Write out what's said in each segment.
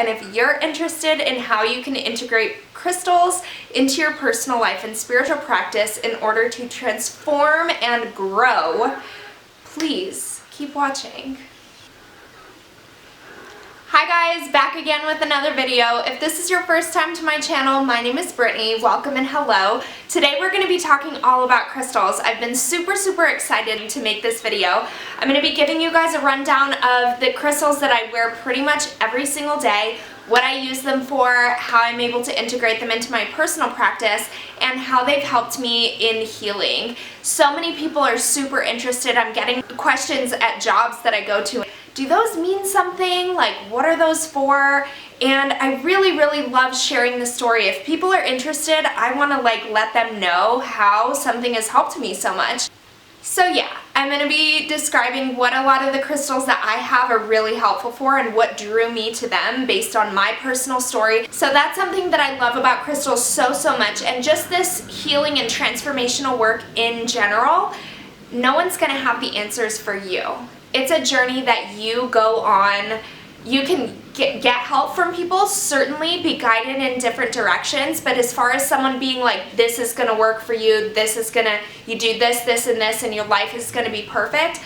And if you're interested in how you can integrate crystals into your personal life and spiritual practice in order to transform and grow, please keep watching. Hi guys, back again with another video. If this is your first time to my channel, my name is Brittany. Welcome and hello. Today we're going to be talking all about crystals. I've been super excited to make this video. I'm going to be giving you guys a rundown of the crystals that I wear pretty much every single day, what I use them for, how I'm able to integrate them into my personal practice, and how they've helped me in healing. So many people are super interested. I'm getting questions at jobs that I go to. Do those mean something? Like, what are those for? And I really love sharing the story. If people are interested, I want to let them know how something has helped me so much. So yeah, I'm going to be describing what a lot of the crystals that I have are really helpful for and what drew me to them based on my personal story. So that's something that I love about crystals so much, and just this healing and transformational work in general. No one's going to have the answers for you. It's a journey that you go on. You can get help from people, certainly be guided in different directions, but as far as someone being like, this is gonna work for you, you do this, and this, and your life is gonna be perfect,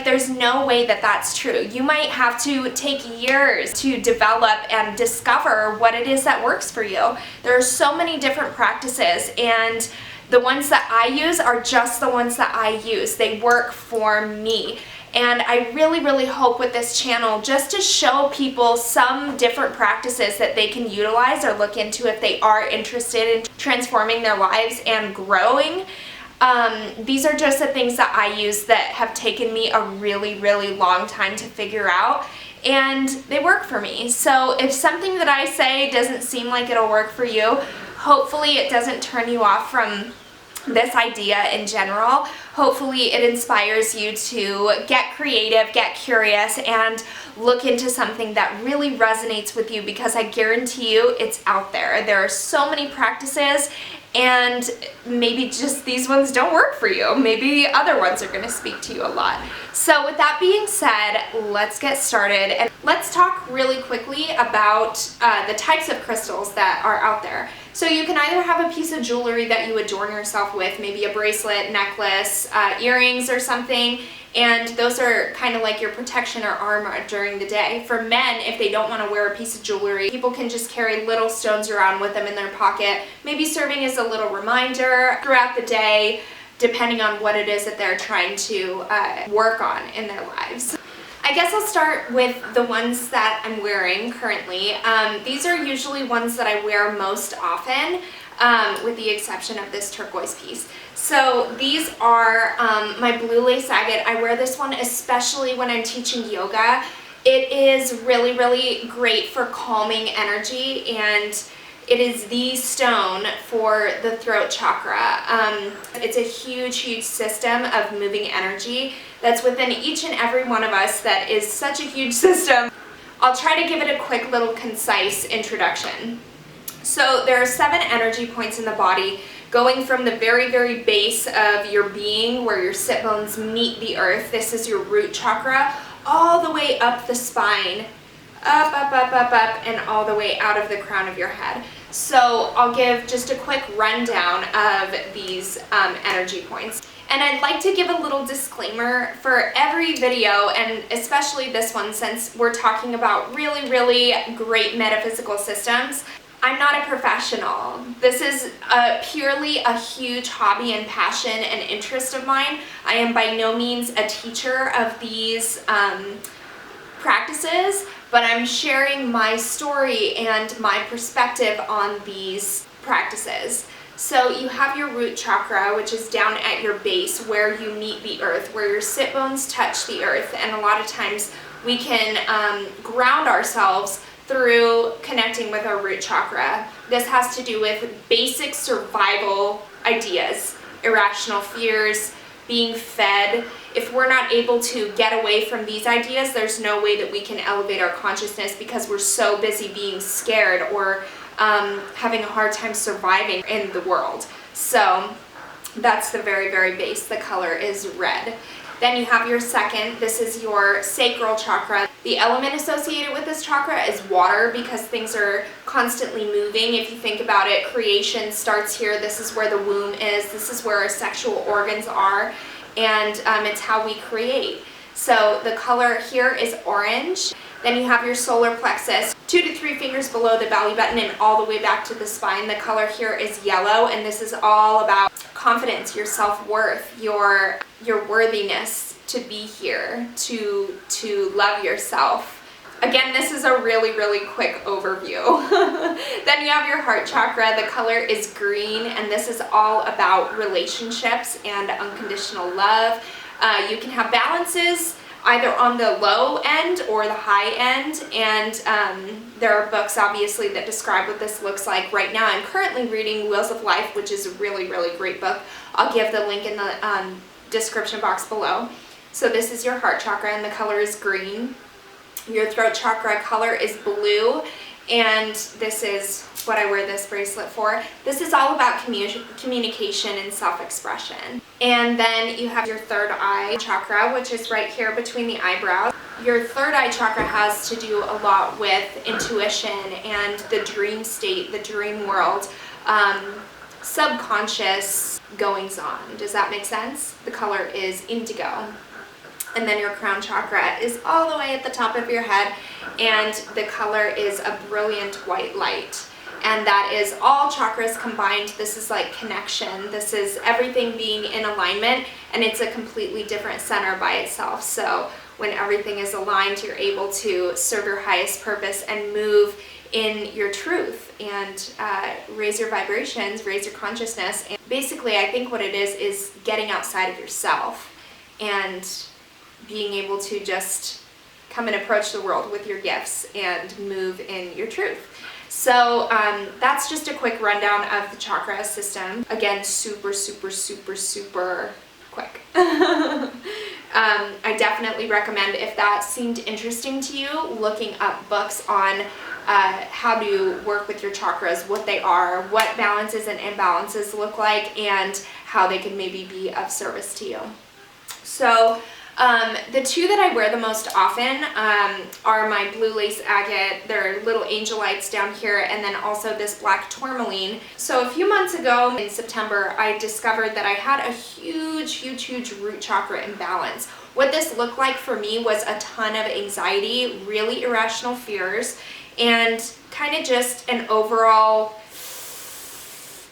there's no way that that's true. You might have to take years to develop and discover what it is that works for you. There are so many different practices, and the ones that I use are just the ones that I use. They work for me. And I really hope with this channel just to show people some different practices that they can utilize or look into if they are interested in transforming their lives and growing. These are just the things that I use that have taken me a really long time to figure out, and they work for me. So if something that I say doesn't seem like it'll work for you, hopefully it doesn't turn you off from this idea in general. Hopefully it inspires you to get creative, get curious, and look into something that really resonates with you, because I guarantee you it's out there. There are so many practices, and maybe just these ones don't work for you. Maybe other ones are going to speak to you a lot. So with that being said, let's get started, and let's talk really quickly about the types of crystals that are out there. So you can either have a piece of jewelry that you adorn yourself with, maybe a bracelet, necklace, earrings or something, and those are kind of like your protection or armor during the day. For men, if they don't want to wear a piece of jewelry, people can just carry little stones around with them in their pocket, maybe serving as a little reminder throughout the day, depending on what it is that they're trying to work on in their lives. I guess I'll start with the ones that I'm wearing currently. These are usually ones that I wear most often, with the exception of this turquoise piece. So these are my blue lace agate. I wear this one especially when I'm teaching yoga. It is really great for calming energy, and it is the stone for the throat chakra. It's a huge system of moving energy that's within each and every one of us. That is such a huge system. I'll try to give it a quick little concise introduction. So there are 7 energy points in the body, going from the very base of your being, where your sit bones meet the earth. This is your root chakra, all the way up the spine, up, and all the way out of the crown of your head. So I'll give just a quick rundown of these energy points. And I'd like to give a little disclaimer for every video, and especially this one, since we're talking about really great metaphysical systems. I'm not a professional. This is purely a huge hobby and passion and interest of mine. I am by no means a teacher of these practices, but I'm sharing my story and my perspective on these practices. So you have your root chakra, which is down at your base where you meet the earth, where your sit bones touch the earth, and a lot of times we can ground ourselves through connecting with our root chakra. This has to do with basic survival ideas, irrational fears, being fed. If we're not able to get away from these ideas, there's no way that we can elevate our consciousness, because we're so busy being scared or having a hard time surviving in the world. So that's the very base. The color is red. Then you have your second. This is your sacral chakra. The element associated with this chakra is water because things are constantly moving. If you think about it, creation starts here. This is where the womb is. This is where our sexual organs are, and it's how we create. So the color here is orange. Then you have your solar plexus, 2 to 3 fingers below the belly button and all the way back to the spine. The color here is yellow, and this is all about confidence, your self-worth, your worthiness to be here, to love yourself. Again, this is a really, really quick overview. Then you have your heart chakra. The color is green, and this is all about relationships and unconditional love. You can have balances either on the low end or the high end, and there are books obviously that describe what this looks like. Right now I'm currently reading Wheels of Life, which is a really, really great book. I'll give the link in the description box below. So this is your heart chakra, and the color is green. Your throat chakra color is blue, and this is what I wear this bracelet for. This is all about communication and self-expression. And then you have your third eye chakra, which is right here between the eyebrows. Your third eye chakra has to do a lot with intuition and the dream state, the dream world, subconscious goings on. Does that make sense? The color is indigo. And then your crown chakra is all the way at the top of your head, and the color is a brilliant white light. And that is all chakras combined. This is like connection. This is everything being in alignment, and it's a completely different center by itself. So when everything is aligned, you're able to serve your highest purpose and move in your truth and raise your vibrations, raise your consciousness. And basically, I think what it is getting outside of yourself and being able to just come and approach the world with your gifts and move in your truth. So that's just a quick rundown of the chakra system. Again, super, super, super, super quick. I definitely recommend, if that seemed interesting to you, looking up books on how to work with your chakras, what they are, what balances and imbalances look like, and how they can maybe be of service to you. So the two that I wear the most often are my blue lace agate. They're little angel lights down here, and then also this black tourmaline. So a few months ago in September, I discovered that I had a huge, huge, huge root chakra imbalance. What this looked like for me was a ton of anxiety, really irrational fears, and kind of just an overall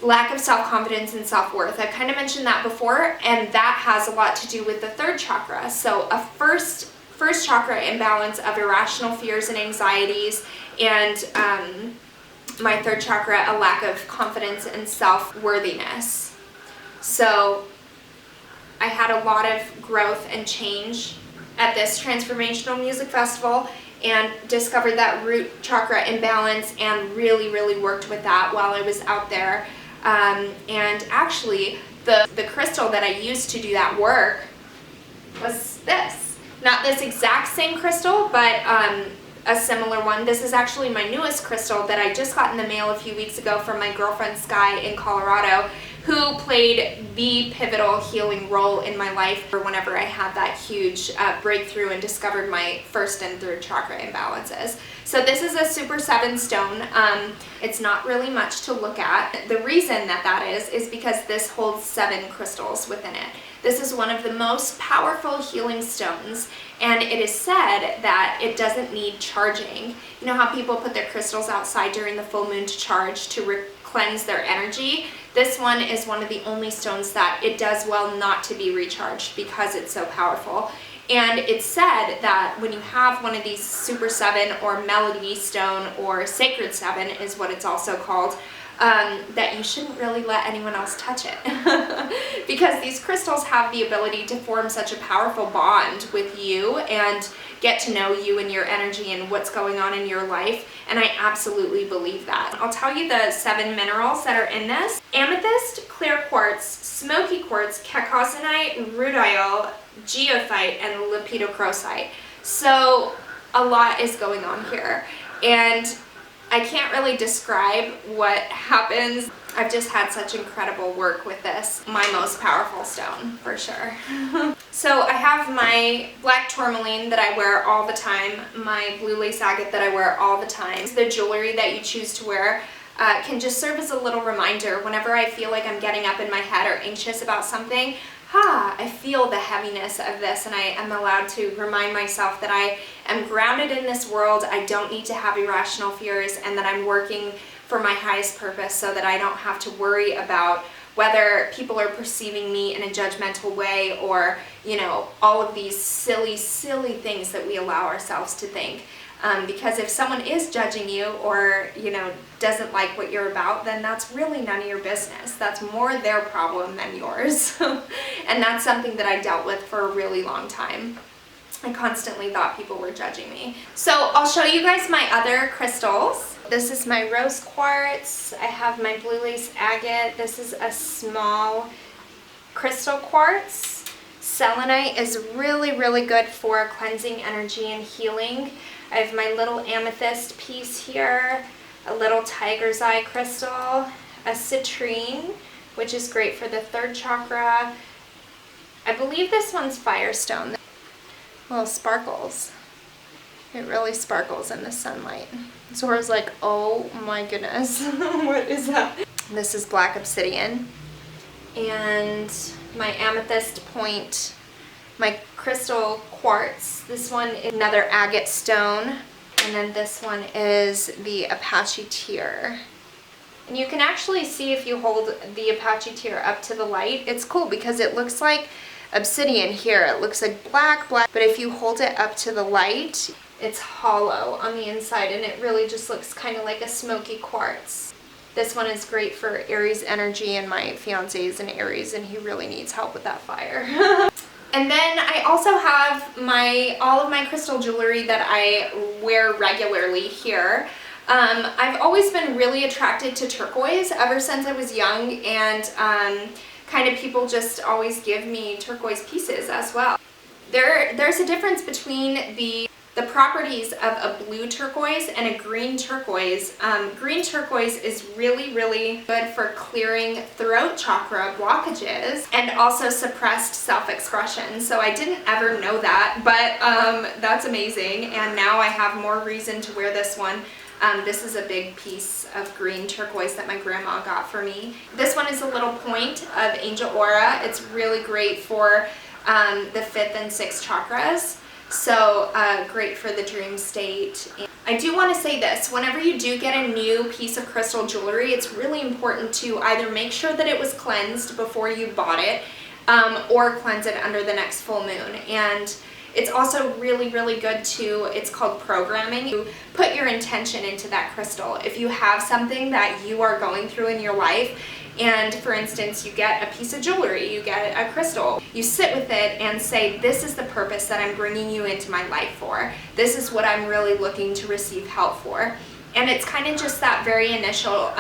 lack of self-confidence and self-worth. I've kind of mentioned that before, and that has a lot to do with the third chakra. So a first chakra imbalance of irrational fears and anxieties, and my third chakra, a lack of confidence and self-worthiness. So I had a lot of growth and change at this transformational music festival, and discovered that root chakra imbalance and really, really worked with that while I was out there. And actually, the crystal that I used to do that work was this. Not this exact same crystal, but a similar one. This is actually my newest crystal that I just got in the mail a few weeks ago from my girlfriend Sky in Colorado, who played the pivotal healing role in my life for whenever I had that huge breakthrough and discovered my first and third chakra imbalances. So this is a Super 7 stone. It's not really much to look at. The reason that is because this holds 7 crystals within it. This is one of the most powerful healing stones, and it is said that it doesn't need charging. You know how people put their crystals outside during the full moon to charge, to cleanse their energy? This one is one of the only stones that it does well not to be recharged because it's so powerful. And it's said that when you have one of these Super 7 or Melody Stone or Sacred 7 is what it's also called, that you shouldn't really let anyone else touch it. Because these crystals have the ability to form such a powerful bond with you and get to know you and your energy and what's going on in your life, and I absolutely believe that. I'll tell you the 7 minerals that are in this: amethyst, clear quartz, smoky quartz, caucasonite, rudile, geophyte, and lepidocrosite. So a lot is going on here, and I can't really describe what happens. I've just had such incredible work with this. My most powerful stone, for sure. So I have my black tourmaline that I wear all the time, my blue lace agate that I wear all the time. The jewelry that you choose to wear can just serve as a little reminder whenever I feel like I'm getting up in my head or anxious about something. I feel the heaviness of this, and I am allowed to remind myself that I am grounded in this world. I don't need to have irrational fears, and that I'm working for my highest purpose so that I don't have to worry about whether people are perceiving me in a judgmental way, or, you know, all of these silly things that we allow ourselves to think. Because if someone is judging you, or, you know, doesn't like what you're about, then that's really none of your business. That's more their problem than yours. And that's something that I dealt with for a really long time. I constantly thought people were judging me. So I'll show you guys my other crystals. This is my rose quartz. I have my blue lace agate. This is a small crystal quartz. Selenite is really good for cleansing energy and healing. I have my little amethyst piece here, a little tiger's eye crystal, a citrine, which is great for the 3rd chakra. I believe this one's firestone. Little sparkles. It really sparkles in the sunlight. Zora's like, oh my goodness, what is that? This is black obsidian. And my amethyst point, my crystal quartz. This one is another agate stone. And then this one is the Apache tear. And you can actually see if you hold the Apache tear up to the light. It's cool because it looks like obsidian here. It looks like black, but if you hold it up to the light, it's hollow on the inside, and it really just looks kind of like a smoky quartz. This one is great for Aries energy, and my fiance is an Aries, and he really needs help with that fire. And then I also have all of my crystal jewelry that I wear regularly here. I've always been really attracted to turquoise ever since I was young, and kind of people just always give me turquoise pieces as well. There's a difference between the properties of a blue turquoise and a green turquoise. Green turquoise is really good for clearing throat chakra blockages and also suppressed self-expression. So I didn't ever know that, but that's amazing, and now I have more reason to wear this one. This is a big piece of green turquoise that my grandma got for me. This one is a little point of angel aura. It's really great for the 5th and 6th chakras. So great for the dream state. I do want to say this, whenever you do get a new piece of crystal jewelry, it's really important to either make sure that it was cleansed before you bought it, or cleanse it under the next full moon. And it's also really good to, it's called programming. You put your intention into that crystal. If you have something that you are going through in your life, and for instance, you get a piece of jewelry, you get a crystal, you sit with it and say, this is the purpose that I'm bringing you into my life for. This is what I'm really looking to receive help for. And it's kind of just that very initial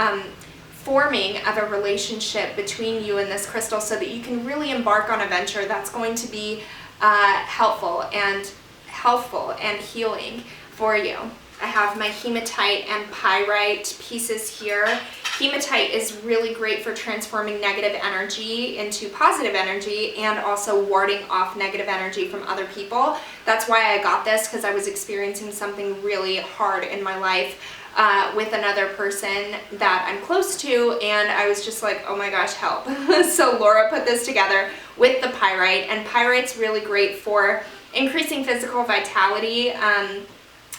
forming of a relationship between you and this crystal, so that you can really embark on a venture that's going to be helpful and healthful and healing for you. I have my hematite and pyrite pieces here. Hematite is really great for transforming negative energy into positive energy, and also warding off negative energy from other people. That's why I got this, because I was experiencing something really hard in my life with another person that I'm close to, and I was just like, oh my gosh, help. So Laura put this together with the pyrite, and pyrite's really great for increasing physical vitality.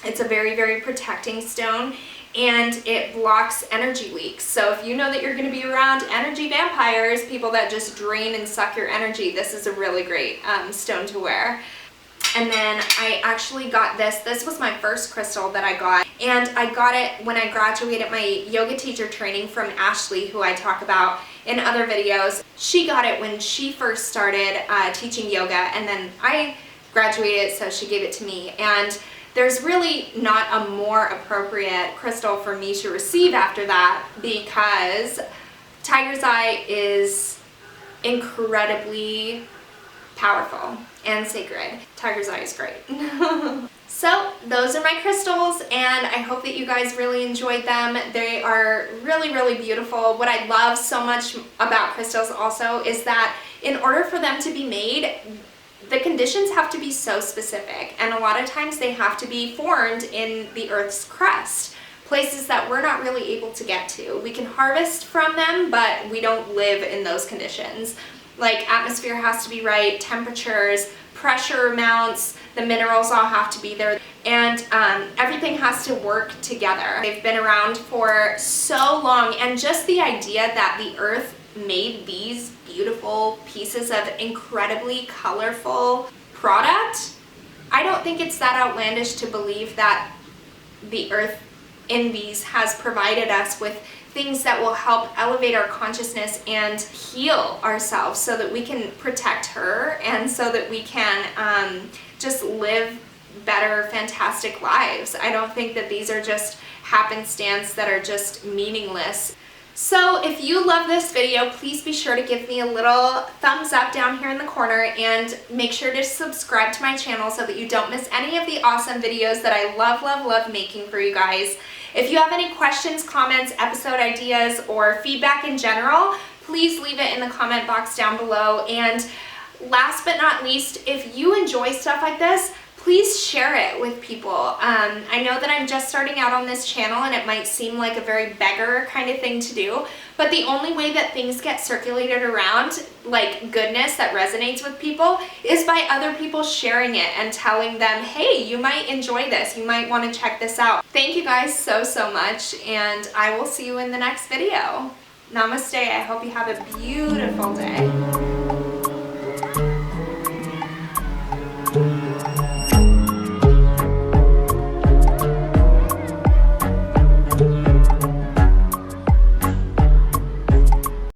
It's a very protecting stone, and it blocks energy leaks. So if you know that you're going to be around energy vampires, people that just drain and suck your energy, this is a really great stone to wear. And then I actually got this. This was my first crystal that I got, and I got it when I graduated my yoga teacher training from Ashley, who I talk about in other videos. She got it when she first started teaching yoga, and then I graduated, so she gave it to me. And there's really not a more appropriate crystal for me to receive after that, because tiger's eye is incredibly powerful and sacred. Tiger's eye is great. So those are my crystals, and I hope that you guys really enjoyed them. They are really, really beautiful. What I love so much about crystals also is that in order for them to be made, the conditions have to be so specific, and a lot of times they have to be formed in the Earth's crust, places that we're not really able to get to. We can harvest from them, but we don't live in those conditions. Like, atmosphere has to be right, temperatures, pressure amounts, the minerals all have to be there, and everything has to work together. They've been around for so long, and just the idea that the Earth made these beautiful pieces of incredibly colorful product, I don't think it's that outlandish to believe that the Earth in these has provided us with things that will help elevate our consciousness and heal ourselves so that we can protect her and so that we can just live better, fantastic lives. I don't think that these are just happenstance that are just meaningless. So if you love this video, please be sure to give me a little thumbs up down here in the corner, and make sure to subscribe to my channel so that you don't miss any of the awesome videos that I love, love, love making for you guys. If you have any questions, comments, episode ideas, or feedback in general, please leave it in the comment box down below. And last but not least, if you enjoy stuff like this, please share it with people. I know that I'm just starting out on this channel and it might seem like a very beggar kind of thing to do, but the only way that things get circulated around, like goodness that resonates with people, is by other people sharing it and telling them, hey, you might enjoy this, you might want to check this out. Thank you guys so, so much, and I will see you in the next video. Namaste. I hope you have a beautiful day.